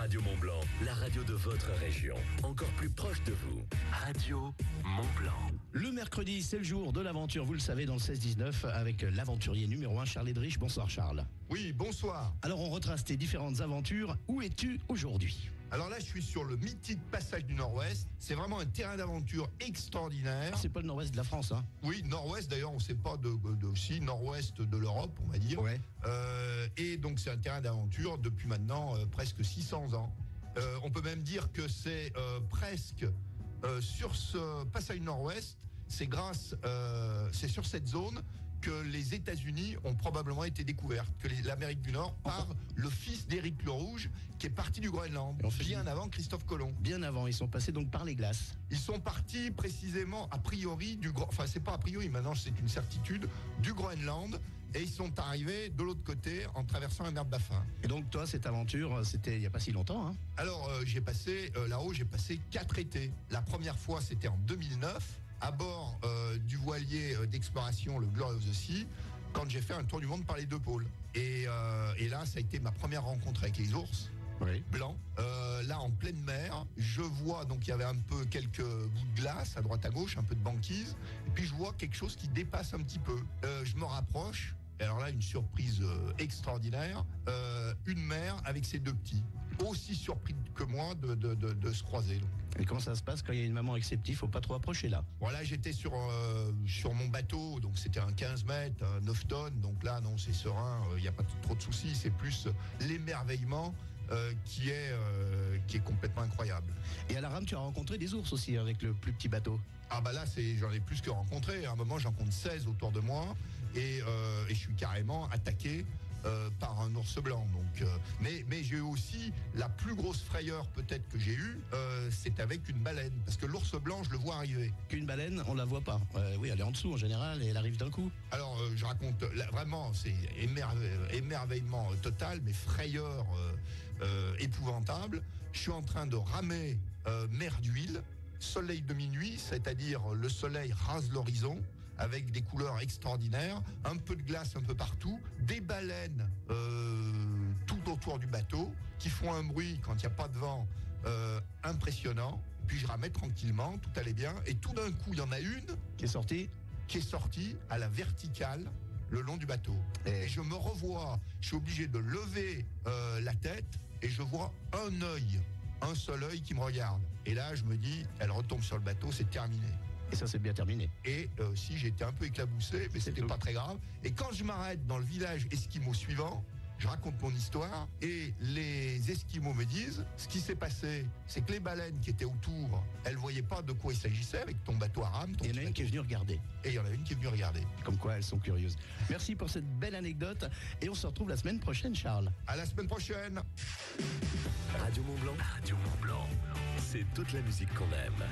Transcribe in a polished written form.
Radio Mont-Blanc, la radio de votre région. Encore plus proche de vous. Radio Mont-Blanc. Le mercredi, c'est le jour de l'aventure, vous le savez, dans le 16-19, avec l'aventurier numéro 1, Charles Edrich. Bonsoir Charles. Oui, bonsoir. Alors on retrace tes différentes aventures. Où es-tu aujourd'hui ? Alors là, je suis sur le mythique passage du Nord-Ouest. C'est vraiment un terrain d'aventure extraordinaire. C'est pas le nord-ouest de la France, hein ? Oui, Nord-Ouest, d'ailleurs, on ne sait pas aussi Nord-Ouest de l'Europe, on va dire. Ouais. Et donc, c'est un terrain d'aventure depuis maintenant presque 600 ans. On peut même dire que c'est presque sur ce passage du Nord-Ouest, c'est sur cette zone que les États-Unis ont probablement été découvertes, que l'Amérique du Nord par le fils d'Éric le Rouge, qui est parti du Groenland, bien avant Christophe Colomb. Bien avant, ils sont passés donc par les glaces. Ils sont partis précisément, a priori, c'est pas a priori, maintenant c'est une certitude, du Groenland, et ils sont arrivés de l'autre côté en traversant la mer de Baffin. Et donc toi, cette aventure, c'était il n'y a pas si longtemps, hein ? Alors, j'ai passé 4 étés. La première fois, c'était en 2009, à bord du voilier d'exploration, le Glory of the Sea, quand j'ai fait un tour du monde par les deux pôles. Et là, ça a été ma première rencontre avec les ours. Oui. Blancs. Là, en pleine mer, je vois, donc il y avait quelques bouts de glace à droite à gauche, un peu de banquise, et puis je vois quelque chose qui dépasse un petit peu. Je me rapproche, et alors là, une surprise extraordinaire, une mère avec ses deux petits, aussi surpris que moi de se croiser. Donc. Et comment ça se passe quand il y a une maman avec ses petits ? Faut pas trop approcher là. Voilà, j'étais sur mon bateau, donc c'était un 15 mètres, 9 tonnes, donc là, non, c'est serein, il n'y a pas trop de soucis, c'est plus l'émerveillement qui est complètement incroyable. Et à la rame, tu as rencontré des ours aussi avec le plus petit bateau. Ah bah là, j'en ai plus que rencontré. À un moment, j'en compte 16 autour de moi et je suis carrément attaqué par un ours blanc. Donc, mais j'ai eu aussi la plus grosse frayeur peut-être que j'ai eue, c'est avec une baleine. Parce que l'ours blanc, je le vois arriver. Qu'une baleine, on la voit pas. Oui, elle est en dessous en général et elle arrive d'un coup. Alors, je raconte, vraiment, c'est émerveillement total, mais frayeur épouvantable. Je suis en train de ramer mer d'huile, soleil de minuit, c'est-à-dire le soleil rase l'horizon, avec des couleurs extraordinaires, un peu de glace un peu partout, des baleines tout autour du bateau, qui font un bruit quand il n'y a pas de vent impressionnant. Puis je ramais tranquillement, tout allait bien, et tout d'un coup, il y en a une Qui est sortie à la verticale le long du bateau. Et je me revois, je suis obligé de lever la tête, et je vois un seul œil qui me regarde. Et là, je me dis, elle retombe sur le bateau, c'est terminé. Et ça, c'est bien terminé. Et si j'étais un peu éclaboussé, mais c'était pas très grave. Et quand je m'arrête dans le village esquimau suivant, je raconte mon histoire et les Esquimaux me disent, ce qui s'est passé, c'est que les baleines qui étaient autour, elles voyaient pas de quoi il s'agissait avec ton bateau à rame. Et il y en a une qui est venue regarder. Et il y en a une qui est venue regarder. Comme quoi, elles sont curieuses. Merci pour cette belle anecdote. Et on se retrouve la semaine prochaine, Charles. À la semaine prochaine. Radio Mont-Blanc. Radio Mont-Blanc. C'est toute la musique qu'on aime.